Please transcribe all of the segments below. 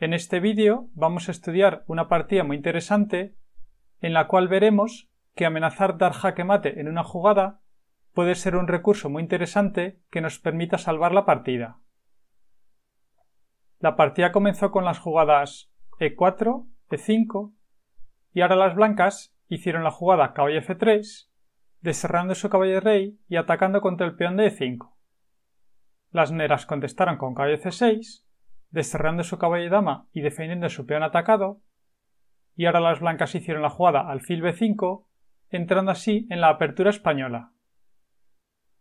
En este vídeo vamos a estudiar una partida muy interesante en la cual veremos que amenazar dar jaque mate en una jugada puede ser un recurso muy interesante que nos permita salvar la partida. La partida comenzó con las jugadas E4, E5 y ahora las blancas hicieron la jugada caballo F3, desterrando su caballo de rey y atacando contra el peón de E5. Las negras contestaron con caballo C6, desterrando su caballo y dama y defendiendo su peón atacado, y ahora las blancas hicieron la jugada alfil B5, entrando así en la apertura española.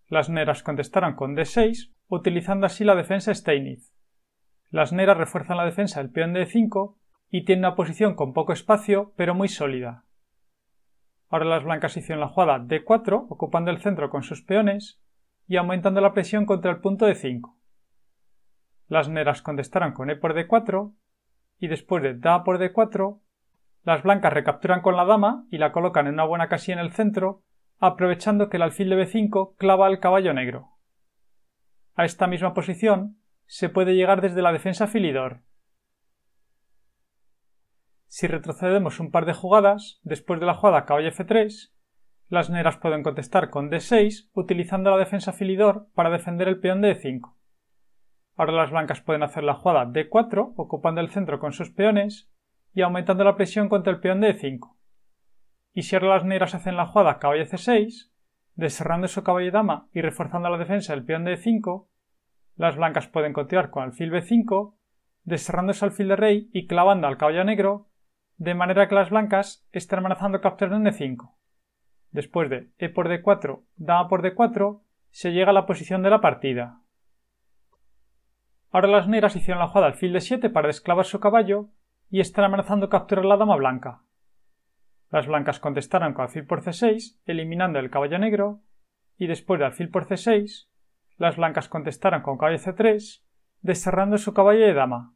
Las negras contestaron con D6, utilizando así la defensa Steinitz. Las negras refuerzan la defensa del peón de E5 y tienen una posición con poco espacio, pero muy sólida. Ahora las blancas hicieron la jugada D4, ocupando el centro con sus peones y aumentando la presión contra el punto D5. Las negras contestaron con E por D4 y después de dama por D4, las blancas recapturan con la dama y la colocan en una buena casilla en el centro, aprovechando que el alfil de B5 clava al caballo negro. A esta misma posición se puede llegar desde la defensa filidor. Si retrocedemos un par de jugadas, después de la jugada caballo F3, las negras pueden contestar con D6 utilizando la defensa filidor para defender el peón de E5. Ahora las blancas pueden hacer la jugada D4 ocupando el centro con sus peones y aumentando la presión contra el peón de E5. Y si ahora las negras hacen la jugada caballo C6, desterrando su caballo y dama y reforzando la defensa del peón de E5, las blancas pueden continuar con alfil B5, desterrando su alfil de rey y clavando al caballo negro, de manera que las blancas estén amenazando capturar en E5. Después de E por D4, dama por D4, se llega a la posición de la partida. Ahora las negras hicieron la jugada alfil D7 para desclavar su caballo y están amenazando capturar la dama blanca. Las blancas contestaron con alfil por C6, eliminando el caballo negro, y después de alfil por C6, las blancas contestaron con caballo C3, desterrando su caballo de dama.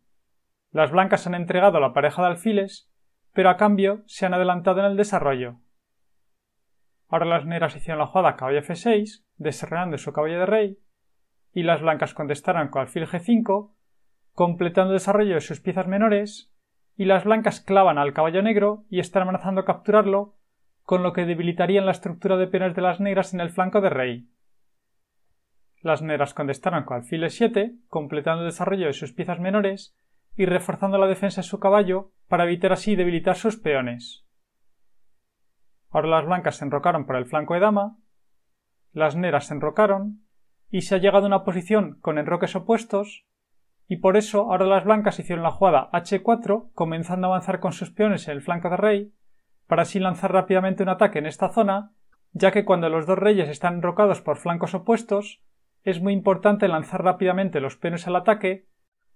Las blancas han entregado la pareja de alfiles, pero a cambio se han adelantado en el desarrollo. Ahora las negras hicieron la jugada caballo F6, desterrando su caballo de rey, y las blancas contestaron con alfil G5, completando el desarrollo de sus piezas menores, y las blancas clavan al caballo negro y están amenazando capturarlo, con lo que debilitarían la estructura de peones de las negras en el flanco de rey. Las negras contestaron con alfil E7, completando el desarrollo de sus piezas menores y reforzando la defensa de su caballo para evitar así debilitar sus peones. Ahora las blancas se enrocaron por el flanco de dama, las negras se enrocaron y se ha llegado a una posición con enroques opuestos, y por eso ahora las blancas hicieron la jugada H4, comenzando a avanzar con sus peones en el flanco de rey, para así lanzar rápidamente un ataque en esta zona, ya que cuando los dos reyes están enrocados por flancos opuestos, es muy importante lanzar rápidamente los peones al ataque,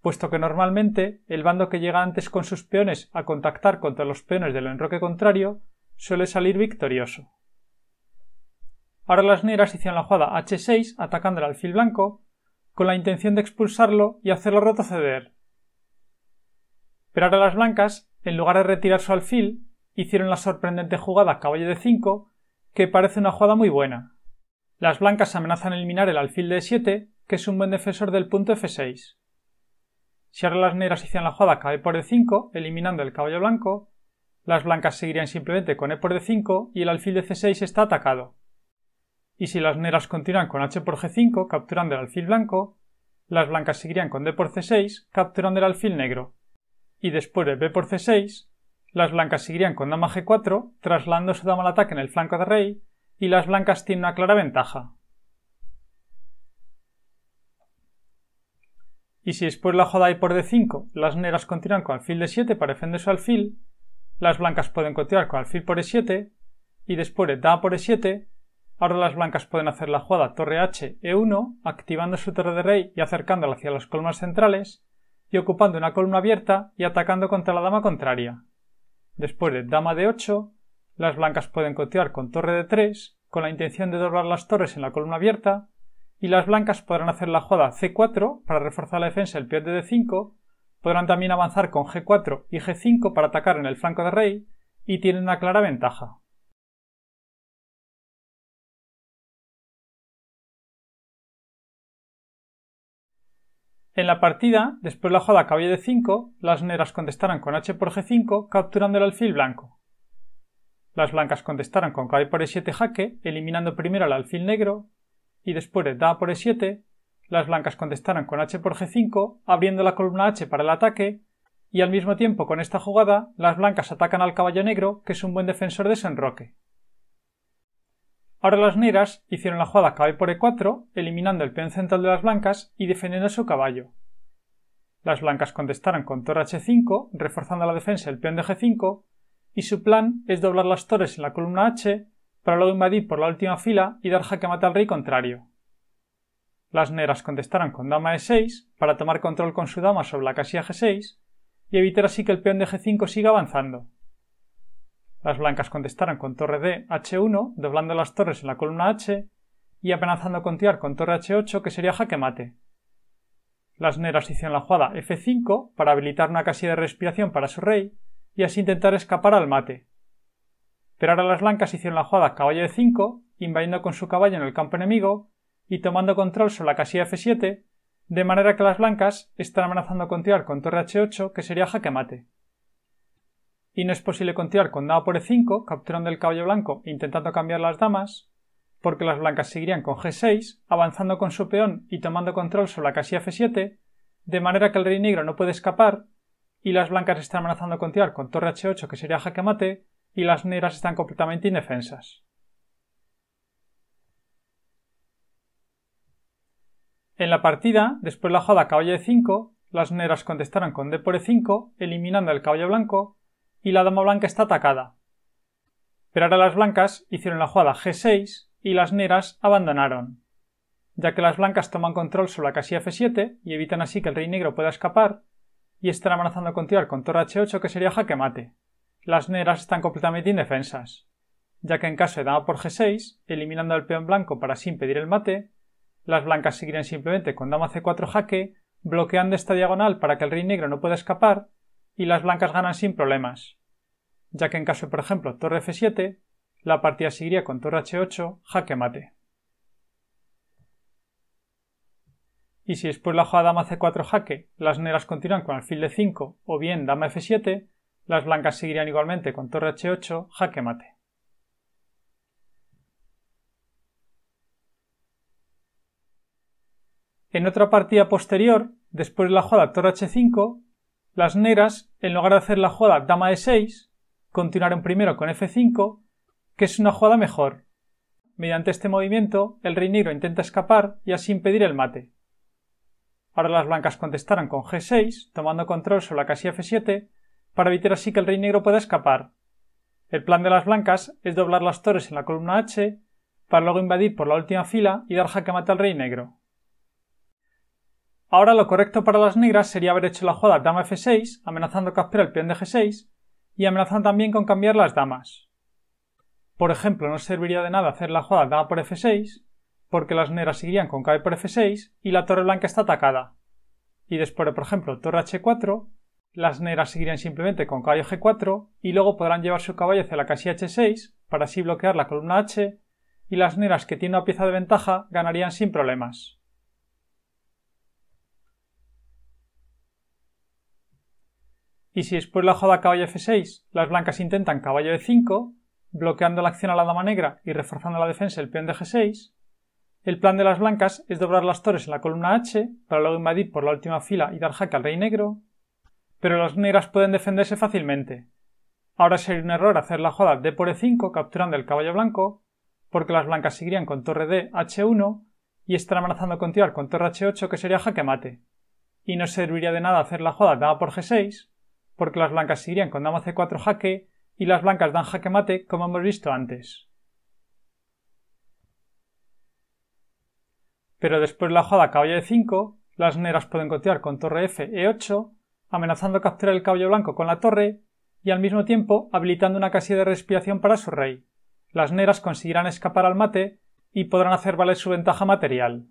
puesto que normalmente el bando que llega antes con sus peones a contactar contra los peones del enroque contrario suele salir victorioso. Ahora las negras hicieron la jugada H6 atacando el alfil blanco, con la intención de expulsarlo y hacerlo retroceder. Pero ahora las blancas, en lugar de retirar su alfil, hicieron la sorprendente jugada caballo D5, que parece una jugada muy buena. Las blancas amenazan eliminar el alfil de E7, que es un buen defensor del punto F6. Si ahora las negras hicieron la jugada caballo por E5, eliminando el caballo blanco, las blancas seguirían simplemente con E por D5 y el alfil de C6 está atacado. Y si las negras continúan con H por G5, capturando el alfil blanco, las blancas seguirían con D por C6, capturando el alfil negro. Y después de B por C6, las blancas seguirían con dama G4, trasladando su dama al ataque en el flanco de rey, y las blancas tienen una clara ventaja. Y si después de la jugada E por D5, las negras continúan con alfil D7 para defender su alfil, las blancas pueden continuar con alfil por E7, y después de dama por E7, ahora las blancas pueden hacer la jugada torre H E1, activando su torre de rey y acercándola hacia las columnas centrales, y ocupando una columna abierta y atacando contra la dama contraria. Después de dama D8, las blancas pueden continuar con torre D3, con la intención de doblar las torres en la columna abierta, y las blancas podrán hacer la jugada C4 para reforzar la defensa del peón de D5, podrán también avanzar con G4 y G5 para atacar en el flanco de rey, y tienen una clara ventaja. En la partida, después de la jugada caballo de 5, las negras contestaron con h por g5, capturando el alfil blanco. Las blancas contestaron con caballo por e7 jaque, eliminando primero al alfil negro, y después de dama por e7, las blancas contestaron con h por g5, abriendo la columna h para el ataque, y al mismo tiempo con esta jugada, las blancas atacan al caballo negro, que es un buen defensor de su enroque. Ahora las negras hicieron la jugada caballo por e4, eliminando el peón central de las blancas y defendiendo su caballo. Las blancas contestaron con torre h5, reforzando la defensa del peón de g5, y su plan es doblar las torres en la columna h para luego invadir por la última fila y dar jaque mate al rey contrario. Las negras contestaron con dama e6 para tomar control con su dama sobre la casilla g6 y evitar así que el peón de g5 siga avanzando. Las blancas contestaron con torre d h1, doblando las torres en la columna h y amenazando con tirar con torre h8, que sería jaque mate. Las negras hicieron la jugada f5 para habilitar una casilla de respiración para su rey y así intentar escapar al mate. Pero ahora las blancas hicieron la jugada caballo de 5, invadiendo con su caballo en el campo enemigo y tomando control sobre la casilla f7, de manera que las blancas están amenazando con tirar con torre h8, que sería jaque mate. Y no es posible continuar con dama por e5, capturando el caballo blanco e intentando cambiar las damas, porque las blancas seguirían con g6, avanzando con su peón y tomando control sobre la casilla f7, de manera que el rey negro no puede escapar, y las blancas están amenazando con tirar con torre h8, que sería jaque mate, y las negras están completamente indefensas. En la partida, después de la jugada caballo de 5, las negras contestaron con d por e5, eliminando el caballo blanco, y la dama blanca está atacada. Pero ahora las blancas hicieron la jugada g6 y las negras abandonaron, ya que las blancas toman control sobre la casilla f7 y evitan así que el rey negro pueda escapar, y están amenazando con tirar con torre h8, que sería jaque mate. Las negras están completamente indefensas, ya que en caso de dama por g6, eliminando el peón blanco para así impedir el mate, las blancas seguirían simplemente con dama c4 jaque, bloqueando esta diagonal para que el rey negro no pueda escapar, y las blancas ganan sin problemas, ya que en caso de, por ejemplo, torre f7, la partida seguiría con torre h8, jaque mate. Y si después de la jugada dama c4 jaque, las negras continúan con alfil de 5 o bien dama f7, las blancas seguirían igualmente con torre h8, jaque mate. En otra partida posterior, después de la jugada torre h5, las negras, en lugar de hacer la jugada dama e6, continuaron primero con f5, que es una jugada mejor. Mediante este movimiento, el rey negro intenta escapar y así impedir el mate. Ahora las blancas contestaron con g6, tomando control sobre la casilla f7, para evitar así que el rey negro pueda escapar. El plan de las blancas es doblar las torres en la columna h, para luego invadir por la última fila y dar jaque mate al rey negro. Ahora lo correcto para las negras sería haber hecho la jugada dama f6, amenazando capturar el peón de g6, y amenazando también con cambiar las damas. Por ejemplo, no serviría de nada hacer la jugada dama por f6, porque las negras seguirían con caballo por f6 y la torre blanca está atacada. Y después de, por ejemplo, torre h4, las negras seguirían simplemente con caballo g4 y luego podrán llevar su caballo hacia la casilla h6 para así bloquear la columna h, y las negras que tienen una pieza de ventaja ganarían sin problemas. Y si después de la jugada caballo f6 las blancas intentan caballo e5, bloqueando la acción a la dama negra y reforzando la defensa del peón de g6, el plan de las blancas es doblar las torres en la columna h para luego invadir por la última fila y dar jaque al rey negro, pero las negras pueden defenderse fácilmente. Ahora sería un error hacer la jugada d por e5 capturando el caballo blanco, porque las blancas seguirían con torre d h1 y están amenazando con tirar con torre h8, que sería jaque mate, y no serviría de nada hacer la jugada dama por g6, porque las blancas seguirían con dama c4 jaque y las blancas dan jaque mate, como hemos visto antes. Pero después de la jugada caballo de 5, las negras pueden continuar con torre f e8, amenazando capturar el caballo blanco con la torre y al mismo tiempo habilitando una casilla de respiración para su rey. Las negras conseguirán escapar al mate y podrán hacer valer su ventaja material.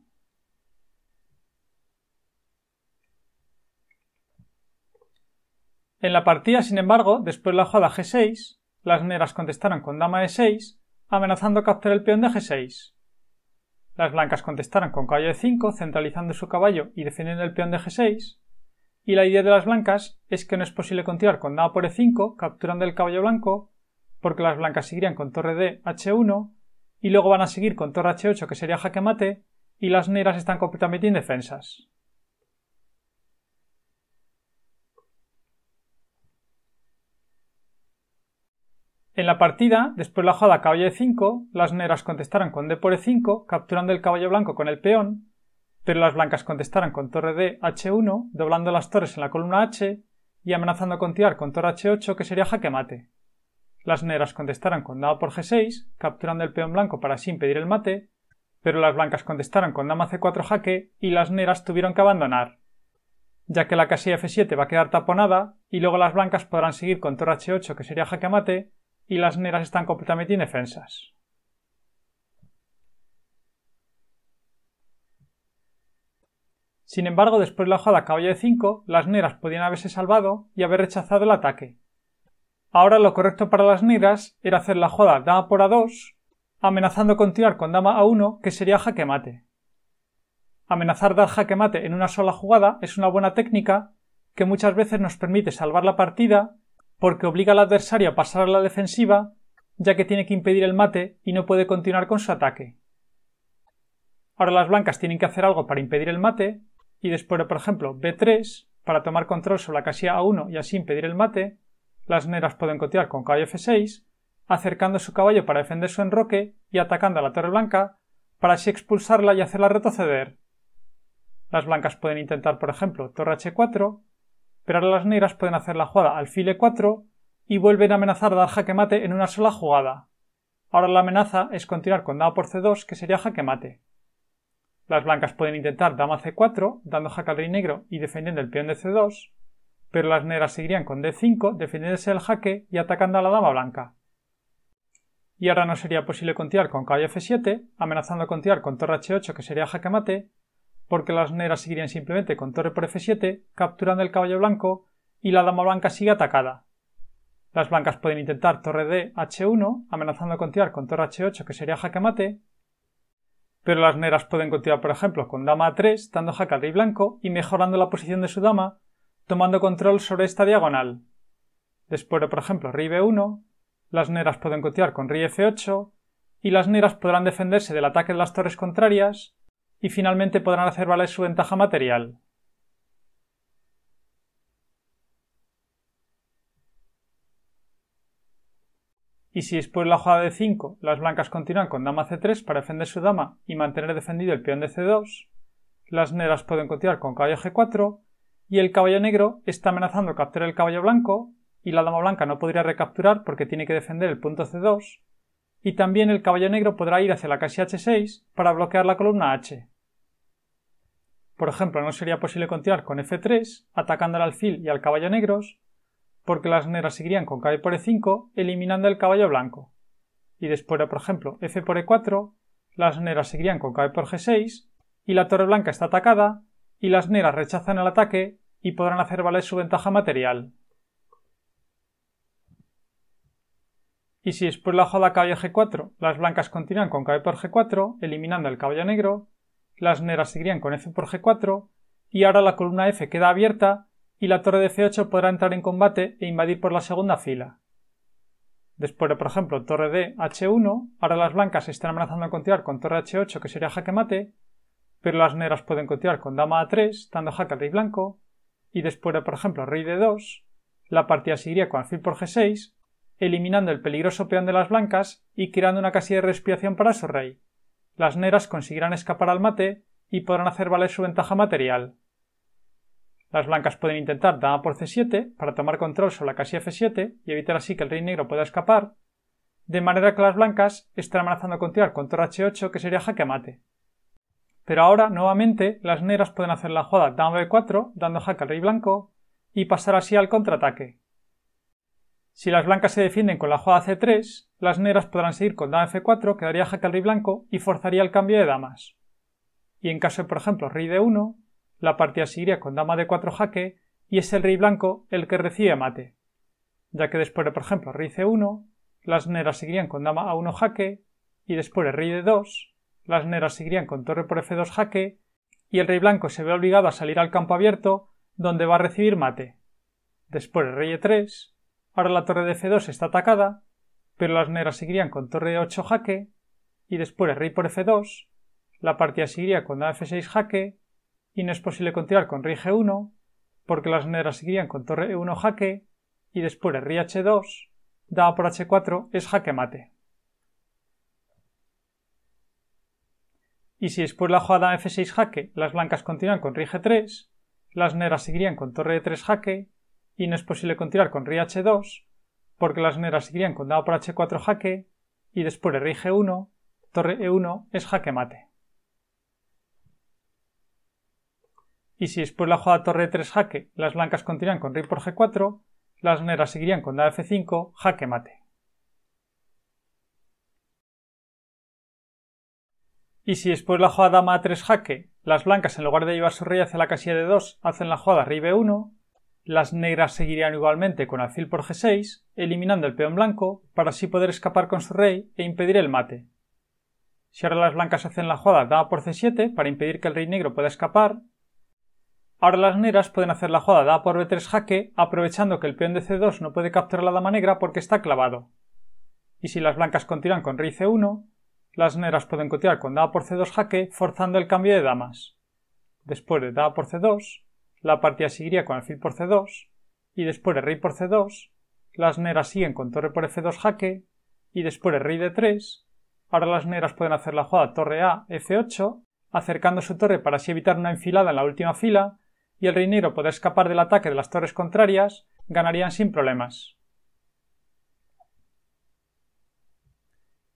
En la partida, sin embargo, después de la jugada g6, las negras contestaron con dama e6, amenazando capturar el peón de g6. las blancas contestaron con caballo E5, centralizando su caballo y defendiendo el peón de G6, y la idea de las blancas es que no es posible continuar con dama por E5, capturando el caballo blanco, porque las blancas seguirían con torre D, H1, y luego van a seguir con torre H8, que sería jaque mate, y las negras están completamente indefensas. En la partida, después de la jugada caballo E5, las negras contestaron con D por E5, capturando el caballo blanco con el peón, pero las blancas contestaron con torre D, H1, doblando las torres en la columna H y amenazando continuar con torre H8, que sería jaque mate. Las negras contestaron con dama por G6, capturando el peón blanco para así impedir el mate, pero las blancas contestaron con dama C4 jaque y las negras tuvieron que abandonar, ya que la casilla F7 va a quedar taponada y luego las blancas podrán seguir con torre H8, que sería jaque mate, y las negras están completamente indefensas. Sin embargo, después de la jugada caballo E5, las negras podían haberse salvado y haber rechazado el ataque. Ahora lo correcto para las negras era hacer la jugada dama por A2, amenazando continuar con dama A1, que sería jaque mate. Amenazar dar jaque mate en una sola jugada es una buena técnica que muchas veces nos permite salvar la partida porque obliga al adversario a pasar a la defensiva, ya que tiene que impedir el mate y no puede continuar con su ataque. Ahora las blancas tienen que hacer algo para impedir el mate, y después de, por ejemplo, B3, para tomar control sobre la casilla A1 y así impedir el mate, las negras pueden continuar con caballo F6, acercando su caballo para defender su enroque y atacando a la torre blanca para así expulsarla y hacerla retroceder. Las blancas pueden intentar, por ejemplo, torre H4, pero ahora las negras pueden hacer la jugada alfil E4 y vuelven a amenazar dar jaque mate en una sola jugada. Ahora la amenaza es continuar con dama por C2, que sería jaque mate. Las blancas pueden intentar dama C4, dando jaque al rey negro y defendiendo el peón de C2, pero las negras seguirían con D5, defendiéndose del jaque y atacando a la dama blanca. Y ahora no sería posible continuar con caballo F7, amenazando continuar con torre H8, que sería jaque mate, porque las negras seguirían simplemente con torre por F7, capturando el caballo blanco y la dama blanca sigue atacada. Las blancas pueden intentar torre D, H1, amenazando continuar con torre H8, que sería jaque mate, pero las negras pueden continuar, por ejemplo, con dama A3, dando jaque al rey blanco y mejorando la posición de su dama, tomando control sobre esta diagonal. Después de, por ejemplo, rey B1, las negras pueden continuar con rey F8 y las negras podrán defenderse del ataque de las torres contrarias y finalmente podrán hacer valer su ventaja material. Y si después de la jugada de 5 las blancas continúan con dama C3 para defender su dama y mantener defendido el peón de C2, las negras pueden continuar con caballo G4 y el caballo negro está amenazando capturar el caballo blanco y la dama blanca no podría recapturar porque tiene que defender el punto C2 y también el caballo negro podrá ir hacia la casilla H6 para bloquear la columna H. Por ejemplo, no sería posible continuar con F3 atacando al alfil y al caballo negros porque las negras seguirían con caballo por E5 eliminando el caballo blanco. Y después de, por ejemplo, F por E4, las negras seguirían con caballo por G6 y la torre blanca está atacada y las negras rechazan el ataque y podrán hacer valer su ventaja material. Y si después de la jugada caballo G4 las blancas continúan con caballo por G4 eliminando el caballo negro, las negras seguirían con F por G4 y ahora la columna F queda abierta y la torre de F8 podrá entrar en combate e invadir por la segunda fila. Después de, por ejemplo, torre D, H1, ahora las blancas están amenazando continuar con torre H8, que sería jaque mate, pero las negras pueden continuar con dama A3, dando jaque al rey blanco, y después de, por ejemplo, rey D2, la partida seguiría con alfil por G6, eliminando el peligroso peón de las blancas y creando una casilla de respiración para su rey. Las negras conseguirán escapar al mate y podrán hacer valer su ventaja material. Las blancas pueden intentar dama por C7 para tomar control sobre la casilla F7 y evitar así que el rey negro pueda escapar, de manera que las blancas están amenazando continuar con torre H8, que sería jaque mate. Pero ahora, nuevamente, las negras pueden hacer la jugada dama B4, dando jaque al rey blanco, y pasar así al contraataque. Si las blancas se defienden con la jugada C3, las negras podrán seguir con dama F4, que daría jaque al rey blanco y forzaría el cambio de damas. Y en caso de, por ejemplo, rey D1, la partida seguiría con dama D4 jaque y es el rey blanco el que recibe mate, ya que después de, por ejemplo, rey C1, las negras seguirían con dama A1 jaque y después de rey D2, las negras seguirían con torre por F2 jaque y el rey blanco se ve obligado a salir al campo abierto donde va a recibir mate. Después el rey E3, ahora la torre de F2 está atacada, pero las negras seguirían con torre E8 jaque y después el rey por F2, la partida seguiría con dama F6 jaque y no es posible continuar con rey G1 porque las negras seguirían con torre E1 jaque y después el rey H2, dama por H4 es jaque mate. Y si después de la jugada dama F6 jaque las blancas continúan con rey G3, las negras seguirían con torre E3 jaque y no es posible continuar con rey H2 porque las negras seguirían con dama por H4 jaque y después de rey G1, torre E1 es jaque mate. Y si después de la jugada torre E3 jaque las blancas continúan con rey por G4, las negras seguirían con dama F5 jaque mate. Y si después de la jugada dama A3 jaque las blancas en lugar de llevar su rey hacia la casilla de 2 hacen la jugada rey B1, las negras seguirían igualmente con alfil por G6, eliminando el peón blanco para así poder escapar con su rey e impedir el mate. Si ahora las blancas hacen la jugada dama por C7 para impedir que el rey negro pueda escapar, ahora las negras pueden hacer la jugada dama por B3 jaque aprovechando que el peón de C2 no puede capturar la dama negra porque está clavado. Y si las blancas continúan con rey C1, las negras pueden continuar con dama por C2 jaque forzando el cambio de damas. Después de dama por C2, la partida seguiría con alfil por C2 y después de rey por C2, las negras siguen con torre por F2 jaque y después de rey D3, ahora las negras pueden hacer la jugada torre A F8 acercando su torre para así evitar una enfilada en la última fila y el rey negro podrá escapar del ataque de las torres contrarias, ganarían sin problemas.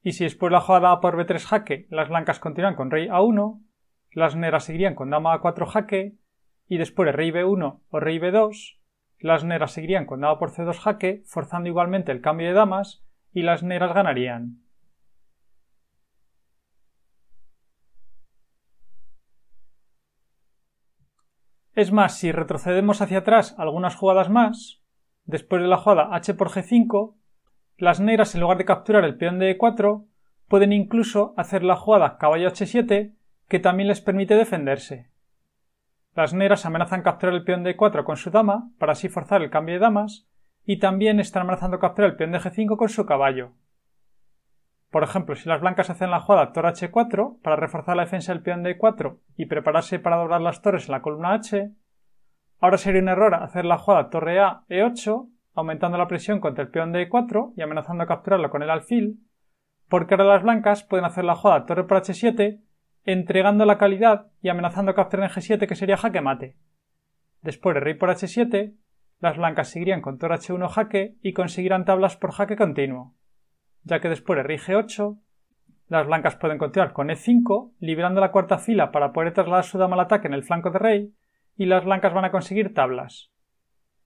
Y si después de la jugada A por B3 jaque las blancas continúan con rey A1, las negras seguirían con dama A4 jaque y después de rey B1 o rey B2, las negras seguirían con dama por C2 jaque forzando igualmente el cambio de damas y las negras ganarían. Es más, si retrocedemos hacia atrás algunas jugadas más, después de la jugada H por G5, las negras en lugar de capturar el peón de E4 pueden incluso hacer la jugada caballo H7 que también les permite defenderse. Las negras amenazan capturar el peón de E4 con su dama para así forzar el cambio de damas y también están amenazando capturar el peón de G5 con su caballo. Por ejemplo, si las blancas hacen la jugada torre H4 para reforzar la defensa del peón de E4 y prepararse para doblar las torres en la columna H, ahora sería un error hacer la jugada torre A E8 aumentando la presión contra el peón de E4 y amenazando capturarlo con el alfil, porque ahora las blancas pueden hacer la jugada torre por H7 entregando la calidad y amenazando capturar en G7 que sería jaque mate. Después de rey por H7, las blancas seguirían con torre H1 jaque y conseguirán tablas por jaque continuo, ya que después de rey G8, las blancas pueden continuar con E5, liberando la cuarta fila para poder trasladar su dama al ataque en el flanco de rey, y las blancas van a conseguir tablas.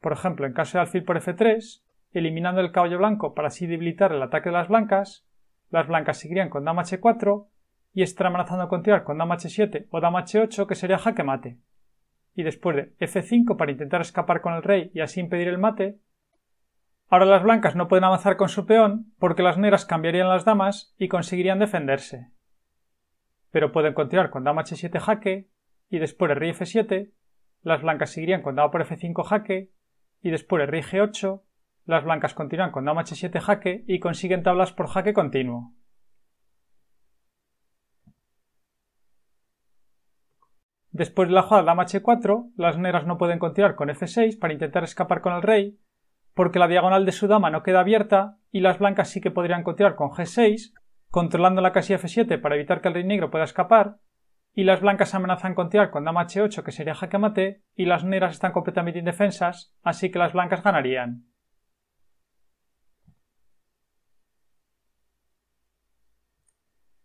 Por ejemplo, en caso de alfil por F3, eliminando el caballo blanco para así debilitar el ataque de las blancas seguirían con dama H4 y estarán amenazando continuar con dama H7 o dama H8 que sería jaque mate. Y después de F5 para intentar escapar con el rey y así impedir el mate, ahora las blancas no pueden avanzar con su peón porque las negras cambiarían las damas y conseguirían defenderse. Pero pueden continuar con dama H7 jaque y después de rey F7, las blancas seguirían con dama por F5 jaque y después de rey G8, las blancas continúan con dama H7 jaque y consiguen tablas por jaque continuo. Después de la jugada dama H4, las negras no pueden continuar con F6 para intentar escapar con el rey, porque la diagonal de su dama no queda abierta y las blancas sí que podrían continuar con G6, controlando la casilla F7 para evitar que el rey negro pueda escapar, y las blancas amenazan continuar con dama H8 que sería jaque mate y las negras están completamente indefensas, así que las blancas ganarían.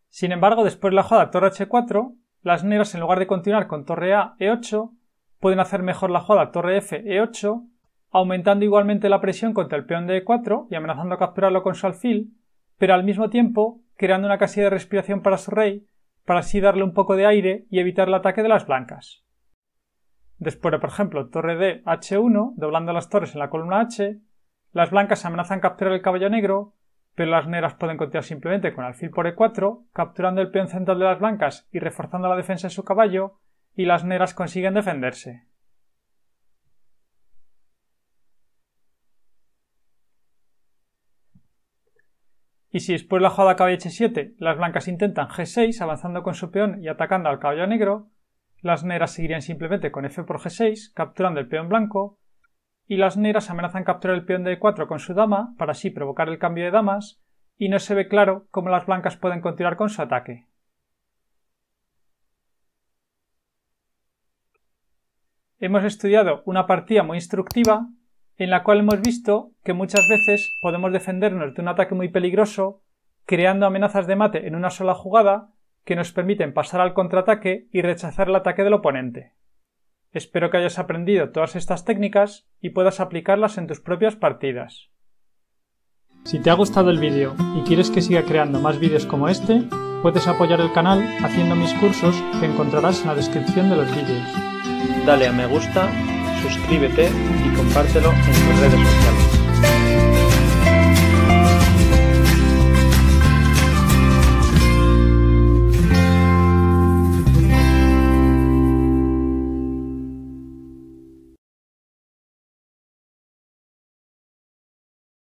Sin embargo, después de la jugada torre H4, las negras en lugar de continuar con torre A E8 pueden hacer mejor la jugada torre F E8, aumentando igualmente la presión contra el peón de E4 y amenazando capturarlo con su alfil, pero al mismo tiempo creando una casilla de respiración para su rey para así darle un poco de aire y evitar el ataque de las blancas. Después de, por ejemplo, torre D H1, doblando las torres en la columna H, las blancas amenazan capturar el caballo negro, pero las negras pueden continuar simplemente con alfil por e4, capturando el peón central de las blancas y reforzando la defensa de su caballo, y las negras consiguen defenderse. Y si después de la jugada caballo h7 las blancas intentan g6 avanzando con su peón y atacando al caballo negro, las negras seguirían simplemente con f por g6 capturando el peón blanco, y las negras amenazan capturar el peón de e4 con su dama para así provocar el cambio de damas, y no se ve claro cómo las blancas pueden continuar con su ataque. Hemos estudiado una partida muy instructiva en la cual hemos visto que muchas veces podemos defendernos de un ataque muy peligroso creando amenazas de mate en una sola jugada que nos permiten pasar al contraataque y rechazar el ataque del oponente. Espero que hayas aprendido todas estas técnicas y puedas aplicarlas en tus propias partidas. Si te ha gustado el vídeo y quieres que siga creando más vídeos como este, puedes apoyar el canal haciendo mis cursos que encontrarás en la descripción de los vídeos. Dale a me gusta, suscríbete y compártelo en tus redes sociales.